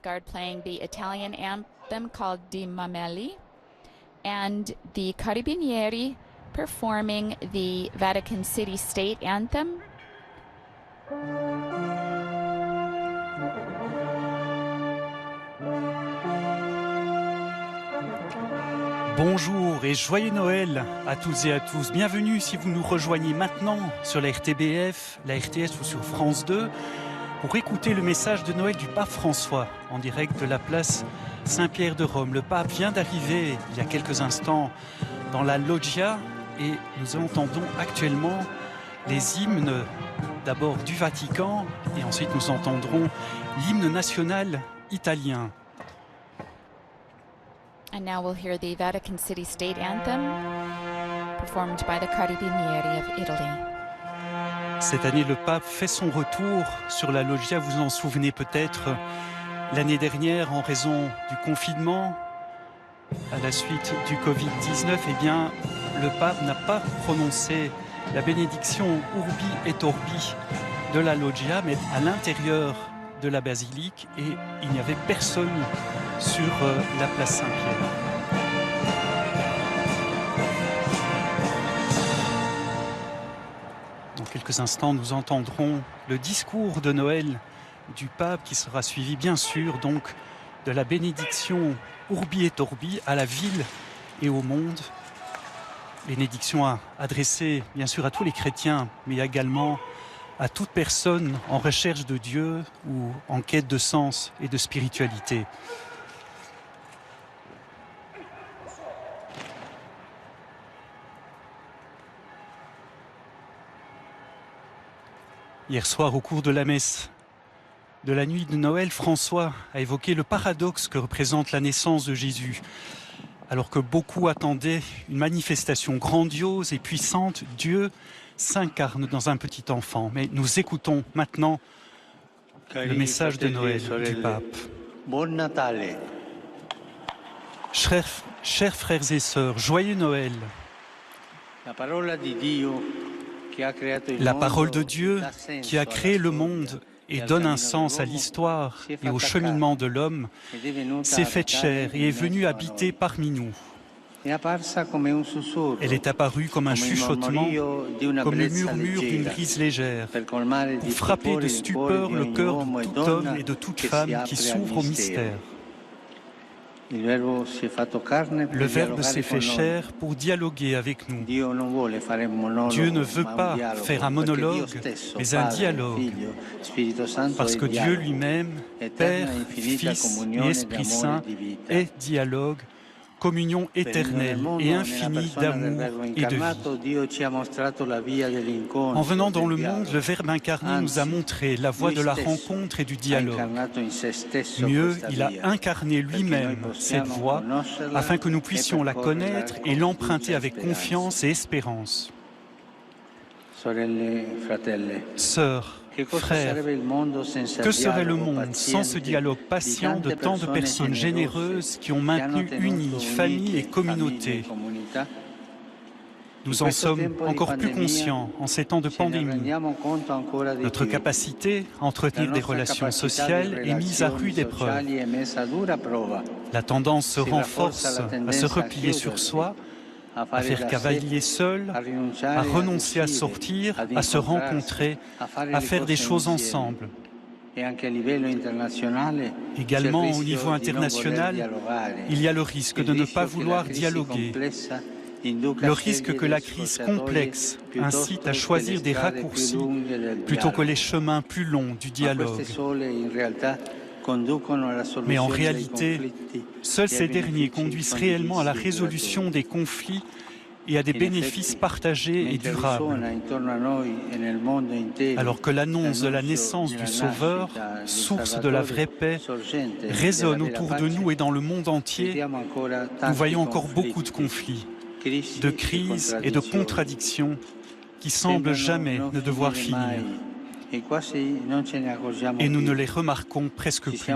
Guard playing the Italian anthem called Di Mameli, and the Carabinieri performing the Vatican City State Anthem. Bonjour et joyeux Noël à toutes et à tous. Bienvenue si vous nous rejoignez maintenant sur la RTBF, la RTS ou sur France 2 pour écouter le message de Noël du pape François en direct de la place Saint-Pierre de Rome. Le pape vient d'arriver il y a quelques instants dans la loggia et nous entendons actuellement les hymnes d'abord du Vatican et ensuite nous entendrons l'hymne national italien. And now we'll hear the Vatican City State Anthem performed by the Carabinieri of Italy. Cette année, le pape fait son retour sur la loggia. Vous en souvenez peut-être, l'année dernière, en raison du confinement, à la suite du Covid-19, eh bien, le pape n'a pas prononcé la bénédiction Urbi et Orbi de la loggia, mais à l'intérieur de la basilique, et il n'y avait personne sur la place Saint-Pierre. Dans quelques instants, nous entendrons le discours de Noël du pape qui sera suivi bien sûr donc de la bénédiction Urbi et Orbi à la ville et au monde. Bénédiction adressée bien sûr à tous les chrétiens, mais également à toute personne en recherche de Dieu ou en quête de sens et de spiritualité. Hier soir, au cours de la messe de la nuit de Noël, François a évoqué le paradoxe que représente la naissance de Jésus. Alors que beaucoup attendaient une manifestation grandiose et puissante, Dieu s'incarne dans un petit enfant. Mais nous écoutons maintenant le message de Noël du pape. Buon Natale. Chers frères et sœurs, joyeux Noël. La parole de Dieu qui a créé le monde et donne un sens à l'histoire et au cheminement de l'homme s'est faite chair et est venue habiter parmi nous. Elle est apparue comme un chuchotement, comme le murmure d'une brise légère, pour frapper de stupeur le cœur de tout homme et de toute femme qui s'ouvre au mystère. Le Verbe s'est fait chair pour dialoguer avec nous. Dieu ne veut pas faire un monologue, mais un dialogue. Parce que Dieu lui-même, Père, Fils et Esprit Saint, est dialogue, communion éternelle et infinie d'amour et de vie. En venant dans le monde, le Verbe incarné nous a montré la voie de la rencontre et du dialogue. Mieux, il a incarné lui-même cette voie afin que nous puissions la connaître et l'emprunter avec confiance et espérance. Sœurs, frères, que serait le monde sans ce dialogue patient de tant de personnes généreuses qui ont maintenu unies famille et communauté? Nous en sommes encore plus conscients en ces temps de pandémie. Notre capacité à entretenir des relations sociales est mise à rude épreuve. La tendance se renforce à se replier sur soi, à faire cavalier seul, à renoncer à sortir, à se rencontrer, à faire des choses ensemble. Également, au niveau international, il y a le risque de ne pas vouloir dialoguer. Le risque que la crise complexe incite à choisir des raccourcis plutôt que les chemins plus longs du dialogue. Mais en réalité, seuls ces derniers conduisent réellement à la résolution des conflits et à des bénéfices partagés et durables. Alors que l'annonce de la naissance du Sauveur, source de la vraie paix, résonne autour de nous et dans le monde entier, nous voyons encore beaucoup de conflits, de crises et de contradictions qui semblent jamais ne devoir finir. Et nous ne les remarquons presque plus.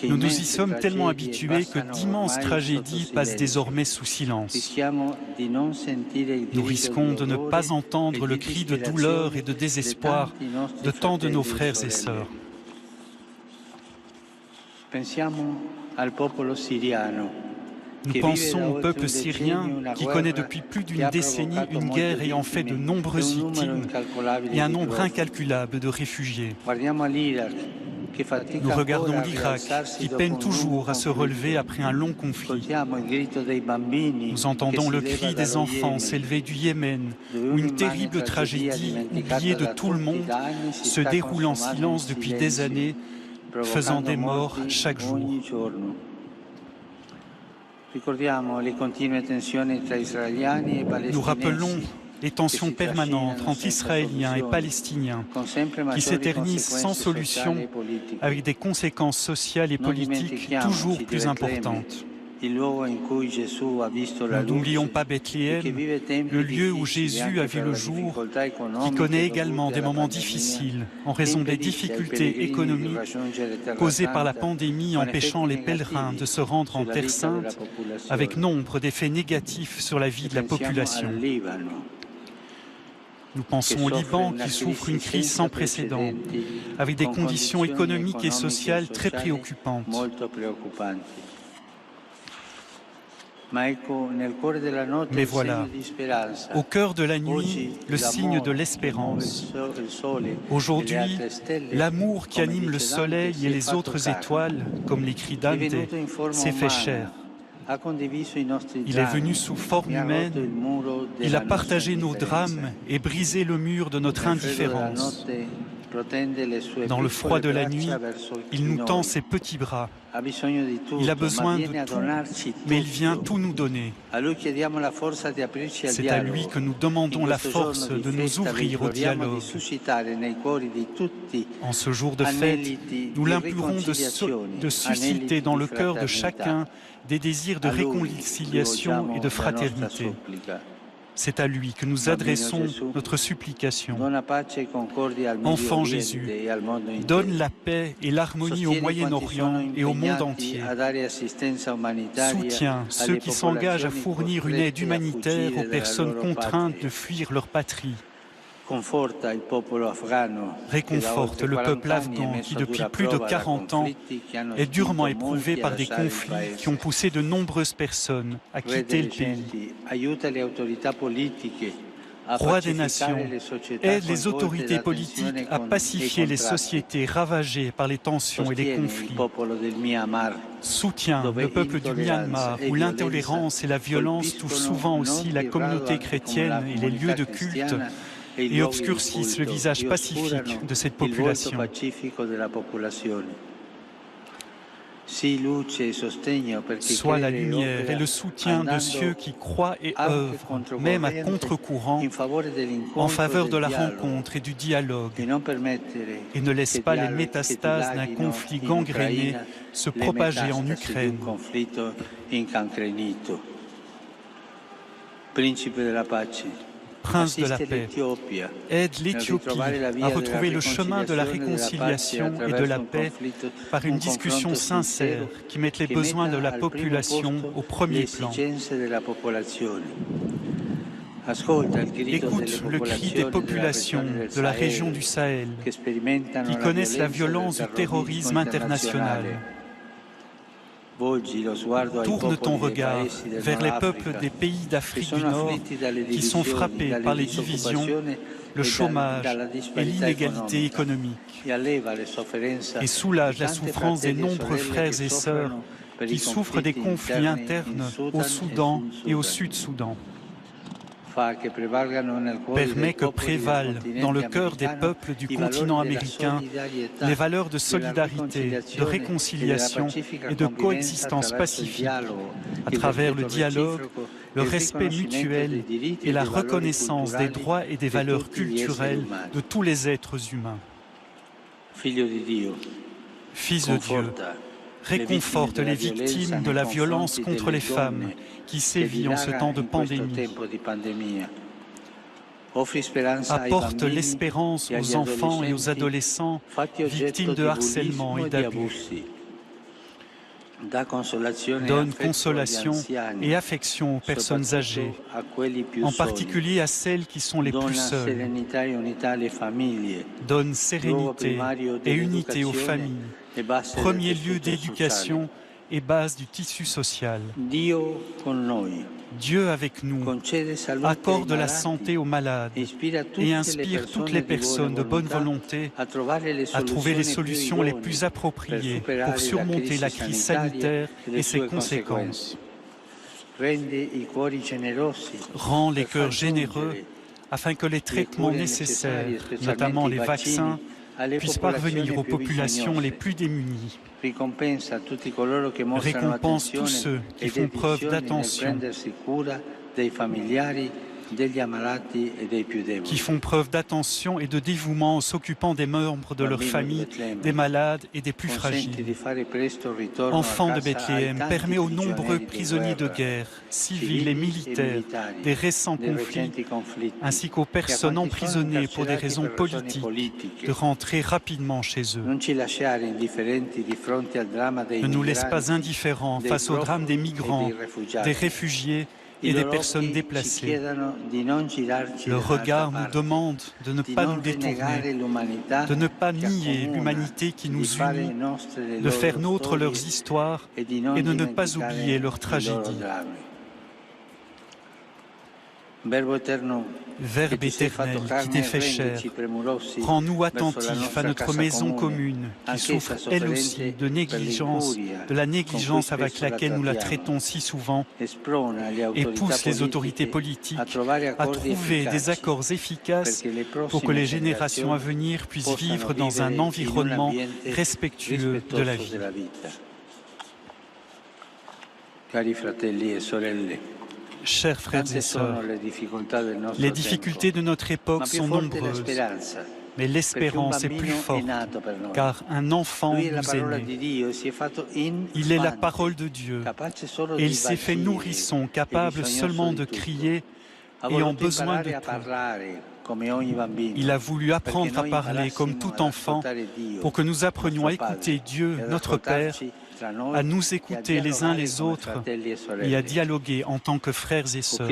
Nous nous y sommes tellement habitués que d'immenses tragédies passent désormais sous silence. Nous risquons de ne pas entendre le cri de douleur et de désespoir de tant de nos frères et sœurs. Nous pensons au peuple syrien qui connaît depuis plus d'une décennie une guerre ayant fait de nombreuses victimes et un nombre incalculable de réfugiés. Nous regardons l'Irak qui peine toujours à se relever après un long conflit. Nous entendons le cri des enfants s'élever du Yémen, où une terrible tragédie oubliée de tout le monde se déroule en silence depuis des années, faisant des morts chaque jour. Nous rappelons les tensions permanentes entre Israéliens et Palestiniens qui s'éternisent sans solution avec des conséquences sociales et politiques toujours plus importantes. Nous n'oublions pas Bethléem, le lieu où Jésus a vu le jour, qui connaît également des moments difficiles en raison des difficultés économiques causées par la pandémie empêchant les pèlerins de se rendre en Terre Sainte, avec nombre d'effets négatifs sur la vie de la population. Nous pensons au Liban qui souffre une crise sans précédent, avec des conditions économiques et sociales très préoccupantes. Mais voilà, au cœur de la nuit, le signe de l'espérance. Aujourd'hui, l'amour qui anime le soleil et les autres étoiles, comme l'écrit Dante, s'est fait chair. Il est venu sous forme humaine, il a partagé nos drames et brisé le mur de notre indifférence. Dans le froid de la nuit, il nous tend ses petits bras. Il a besoin de tout, mais il vient tout nous donner. C'est à lui que nous demandons la force de nous ouvrir au dialogue. En ce jour de fête, nous l'implorons de susciter dans le cœur de chacun des désirs de réconciliation et de fraternité. C'est à lui que nous adressons notre supplication. Enfant Jésus, donne la paix et l'harmonie au Moyen-Orient et au monde entier. Soutiens ceux qui s'engagent à fournir une aide humanitaire aux personnes contraintes de fuir leur patrie. Réconforte le peuple afghan qui, depuis plus de 40 ans, est durement éprouvé par des conflits qui ont poussé de nombreuses personnes à quitter le pays. Roi des nations, aide les autorités politiques à pacifier les sociétés ravagées par les tensions et les conflits. Soutiens le peuple du Myanmar, où l'intolérance et la violence touchent souvent aussi la communauté chrétienne et les lieux de culte, et obscurcissent le visage pacifique de cette population. Sois la lumière et le soutien de ceux qui croient et œuvrent, même à contre-courant, en faveur de la rencontre et du dialogue, et ne laisse pas les métastases d'un conflit gangréné se propager en Ukraine. Prince de la paix, aide l'Éthiopie à retrouver le chemin de la réconciliation et de la paix par une discussion sincère qui mette les besoins de la population au premier plan. Écoute le cri des populations de la région du Sahel qui connaissent la violence du terrorisme international. Tourne ton regard vers les peuples des pays d'Afrique du Nord qui sont frappés par les divisions, le chômage et l'inégalité économique et soulage la souffrance des nombreux frères et sœurs qui souffrent des conflits internes au Soudan et au Sud-Soudan. Permet que prévalent dans le cœur des peuples du continent américain les valeurs de solidarité, de réconciliation et de coexistence pacifique à travers le dialogue, le respect mutuel et la reconnaissance des droits et des valeurs culturelles de tous les êtres humains. Fils de Dieu, réconforte les victimes de la violence contre les femmes qui sévit en ce temps de pandémie. Apporte l'espérance aux enfants et aux adolescents victimes de harcèlement et d'abus. Donne consolation et affection aux personnes âgées, en particulier à celles qui sont les plus seules. Donne sérénité et unité aux familles, premier lieu d'éducation et base du tissu social. Dieu avec nous accorde la santé aux malades et inspire toutes les personnes de bonne volonté à trouver les solutions les plus appropriées pour surmonter la crise sanitaire et ses conséquences. Rends les cœurs généreux afin que les traitements nécessaires, notamment les vaccins, puissent parvenir aux populations les plus démunies. Récompense tous ceux qui font preuve d'attention, et de dévouement en s'occupant des membres de leur famille, des malades et des plus fragiles. Enfant de Bethléem, permet aux nombreux prisonniers de guerre, civils et militaires, des récents conflits, ainsi qu'aux personnes emprisonnées pour des raisons politiques, de rentrer rapidement chez eux. Ne nous laisse pas indifférents face au drame des migrants, des réfugiés et des personnes déplacées. Le regard nous demande de ne pas nous détourner, de ne pas nier l'humanité qui nous unit, de faire nôtre leurs histoires et de ne pas oublier leurs tragédies. Verbe éternel qui t'es fait chair, rends-nous attentifs à notre maison commune, qui souffre elle aussi de négligence, de la négligence avec laquelle nous la traitons si souvent, et pousse les autorités politiques à trouver des accords efficaces pour que les générations à venir puissent vivre dans un environnement respectueux de la vie. Cari fratelli e sorelle, chers frères et sœurs, les difficultés de notre époque sont nombreuses, mais l'espérance est plus forte, car un enfant nous est né. Il est la parole de Dieu, et il s'est fait nourrisson, capable seulement de crier et en besoin de tout. Il a voulu apprendre à parler comme tout enfant pour que nous apprenions à écouter Dieu, notre Père, à nous écouter les uns les autres et à dialoguer en tant que frères et sœurs.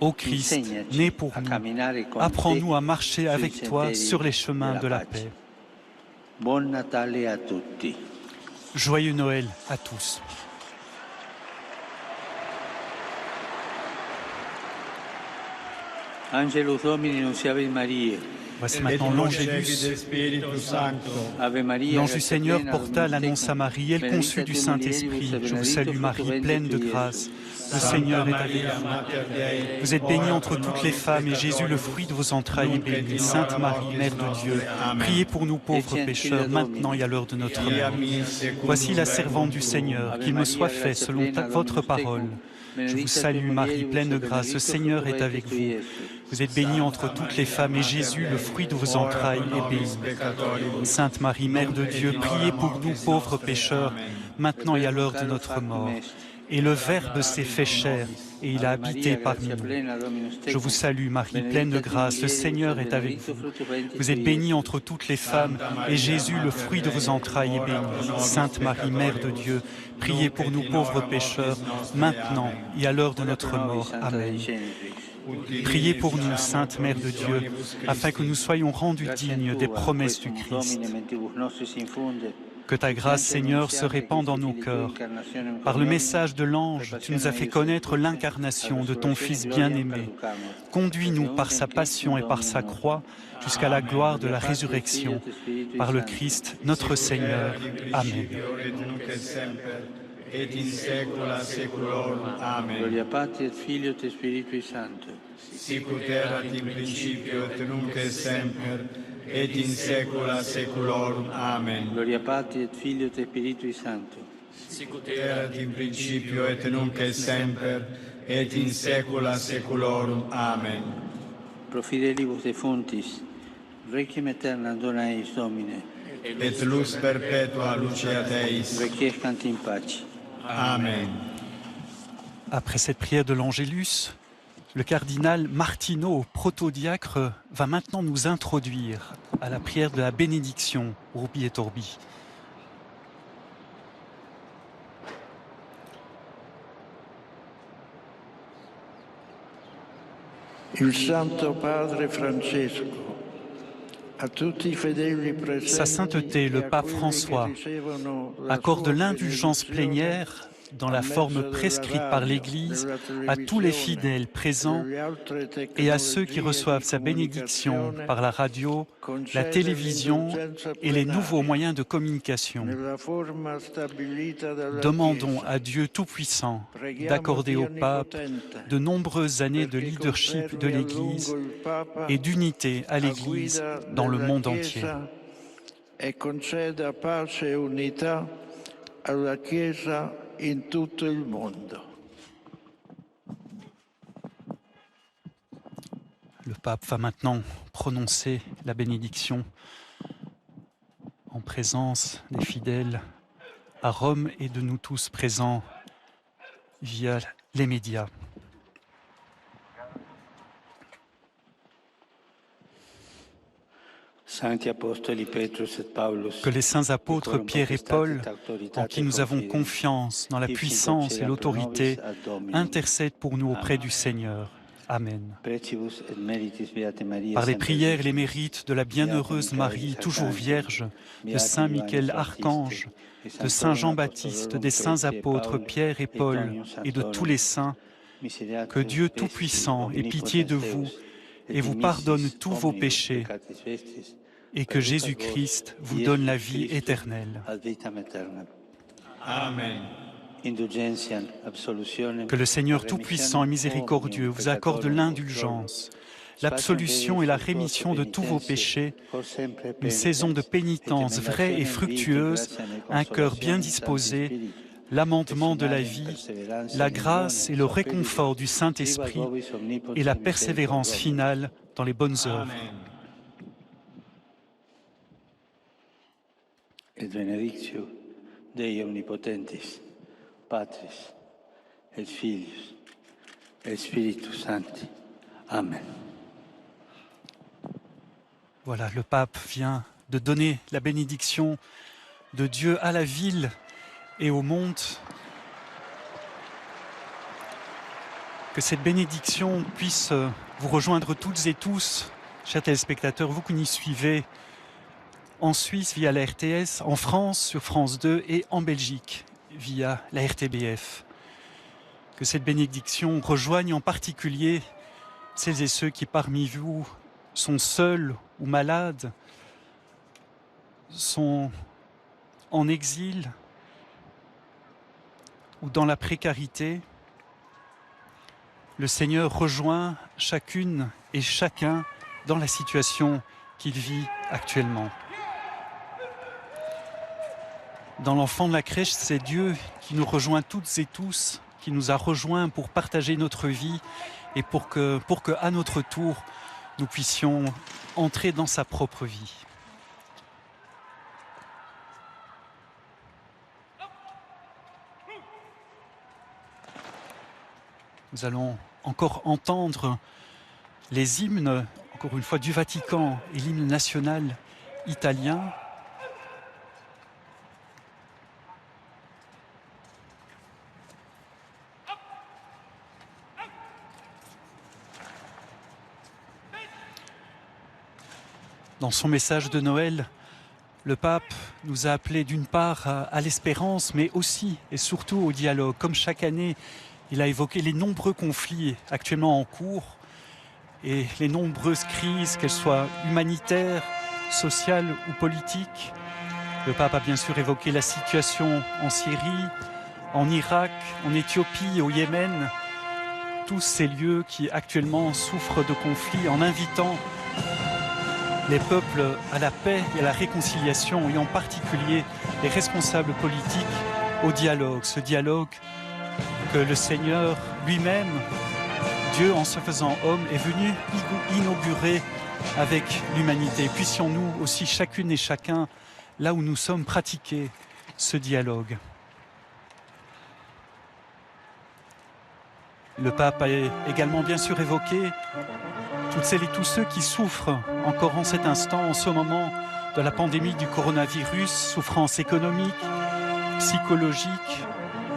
Ô Christ, né pour nous, apprends-nous à marcher avec toi sur les chemins de la paix. Joyeux Noël à tous. Angelus Domini nunciavit Mariae. Voici maintenant l'Angélus. L'ange du Seigneur porta l'annonce à Marie, elle conçut du Saint-Esprit. Je vous salue Marie, pleine de grâce. Le Seigneur est avec vous. Vous êtes bénie entre toutes les femmes, et Jésus, le fruit de vos entrailles, est béni. Sainte Marie, Mère de Dieu, priez pour nous pauvres pécheurs, maintenant et à l'heure de notre mort. Voici la servante du Seigneur, qu'il me soit fait selon votre parole. Je vous salue Marie, pleine de grâce, le Seigneur est avec vous. Vous êtes bénie entre toutes les femmes, et Jésus, le fruit de vos entrailles, est béni. Sainte Marie, Mère de Dieu, priez pour nous pauvres pécheurs, maintenant et à l'heure de notre mort. Et le Verbe s'est fait chair, et il a habité parmi nous. Je vous salue Marie, pleine de grâce, le Seigneur est avec vous. Vous êtes bénie entre toutes les femmes, et Jésus, le fruit de vos entrailles, est béni. Sainte Marie, Mère de Dieu, priez pour nous pauvres pécheurs, maintenant et à l'heure de notre mort. Amen. Priez pour nous, Sainte Mère de Dieu, afin que nous soyons rendus dignes des promesses du Christ. Que ta grâce, Seigneur, se répande dans nos cœurs. Par le message de l'ange, tu nous as fait connaître l'incarnation de ton Fils bien-aimé. Conduis-nous par sa passion et par sa croix jusqu'à la gloire de la résurrection. Par le Christ, notre Seigneur. Amen. Et in saecula saeculorum. Amen. Gloria Patri et Filio et Spiritui Sancto. Sic ut erat in principio et nunc et semper, et in saecula saeculorum. Amen. Gloria Patri et Filio et Spiritui Sancto. Sic ut erat in principio et nunc et semper, et in saecula saeculorum. Amen. Pro fidelibus defunctis, requiem aeternam dona eis Domine. Et lux perpetua lucea Deis. Requiescant in pace. Amen. Après cette prière de l'Angélus, le cardinal Martino, protodiacre, va maintenant nous introduire à la prière de la bénédiction Urbi et Orbi. Il Santo Padre Francesco, a tutti i fedeli presenti, Sa sainteté, le pape François, accorde l'indulgence plénière dans la forme prescrite par l'Église à tous les fidèles présents et à ceux qui reçoivent sa bénédiction par la radio, la télévision et les nouveaux moyens de communication. Demandons à Dieu Tout-Puissant d'accorder au pape de nombreuses années de leadership de l'Église et d'unité à l'Église dans le monde entier. E conceda pace e unità alla Chiesa in tutto il mondo. Le pape va maintenant prononcer la bénédiction en présence des fidèles à Rome et de nous tous présents via les médias. Que les saints apôtres Pierre et Paul, en qui nous avons confiance dans la puissance et l'autorité, intercèdent pour nous auprès du Seigneur. Amen. Par les prières et les mérites de la bienheureuse Marie, toujours vierge, de Saint Michel Archange, de Saint Jean-Baptiste, des saints apôtres Pierre et Paul et de tous les saints, que Dieu Tout-Puissant ait pitié de vous et vous pardonne tous vos péchés, et que Jésus-Christ vous donne la vie éternelle. Amen. Que le Seigneur Tout-Puissant et miséricordieux vous accorde l'indulgence, l'absolution et la rémission de tous vos péchés, une saison de pénitence vraie et fructueuse, un cœur bien disposé, l'amendement de la vie, la grâce et le réconfort du Saint-Esprit et la persévérance finale dans les bonnes œuvres. Et benedictio Dei omnipotentis, Patris, et Filius, et Spiritus Sancti. Amen. Voilà, le pape vient de donner la bénédiction de Dieu à la ville et au monde. Que cette bénédiction puisse vous rejoindre toutes et tous, chers téléspectateurs, vous qui nous suivez en Suisse via la RTS, en France sur France 2 et en Belgique via la RTBF. Que cette bénédiction rejoigne en particulier celles et ceux qui parmi vous sont seuls ou malades, sont en exil ou dans la précarité. Le Seigneur rejoint chacune et chacun dans la situation qu'il vit actuellement. Dans l'enfant de la crèche, c'est Dieu qui nous rejoint toutes et tous, qui nous a rejoints pour partager notre vie et pour que à notre tour, nous puissions entrer dans sa propre vie. Nous allons encore entendre les hymnes, encore une fois, du Vatican et l'hymne national italien. Dans son message de Noël, le pape nous a appelés d'une part à l'espérance, mais aussi et surtout au dialogue. Comme chaque année, il a évoqué les nombreux conflits actuellement en cours et les nombreuses crises, qu'elles soient humanitaires, sociales ou politiques. Le pape a bien sûr évoqué la situation en Syrie, en Irak, en Éthiopie, au Yémen. Tous ces lieux qui actuellement souffrent de conflits, en invitant les peuples à la paix et à la réconciliation, et en particulier les responsables politiques au dialogue. Ce dialogue que le Seigneur lui-même, Dieu en se faisant homme, est venu inaugurer avec l'humanité. Puissions-nous aussi, chacune et chacun, là où nous sommes, pratiquer ce dialogue. Le pape a également bien sûr évoqué toutes celles et tous ceux qui souffrent encore en cet instant, en ce moment de la pandémie du coronavirus, souffrance économique, psychologique,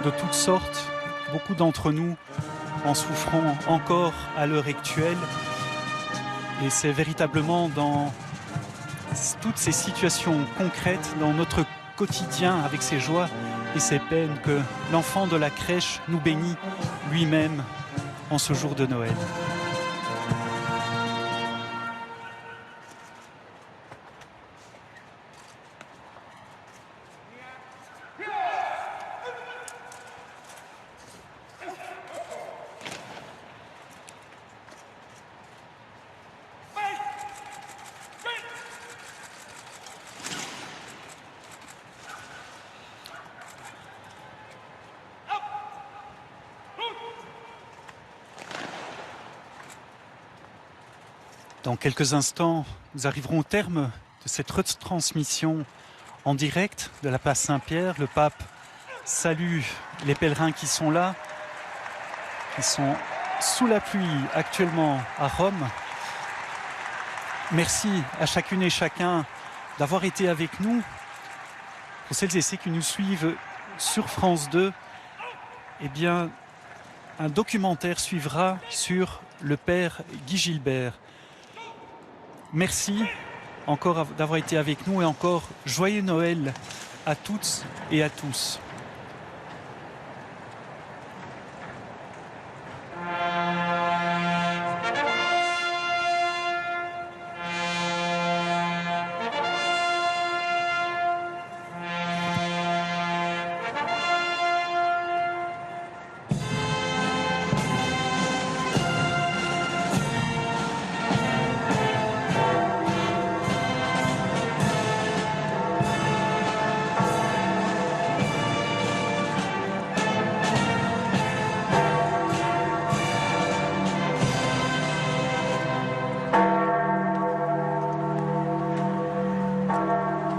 de toutes sortes. Beaucoup d'entre nous en souffrant encore à l'heure actuelle. Et c'est véritablement dans toutes ces situations concrètes, dans notre quotidien avec ses joies et ses peines, que l'enfant de la crèche nous bénit lui-même en ce jour de Noël. Dans quelques instants, nous arriverons au terme de cette retransmission en direct de la place Saint-Pierre. Le pape salue les pèlerins qui sont là, qui sont sous la pluie actuellement à Rome. Merci à chacune et chacun d'avoir été avec nous. Pour celles et ceux qui nous suivent sur France 2, eh bien, un documentaire suivra sur le père Guy Gilbert. Merci encore d'avoir été avec nous et encore joyeux Noël à toutes et à tous.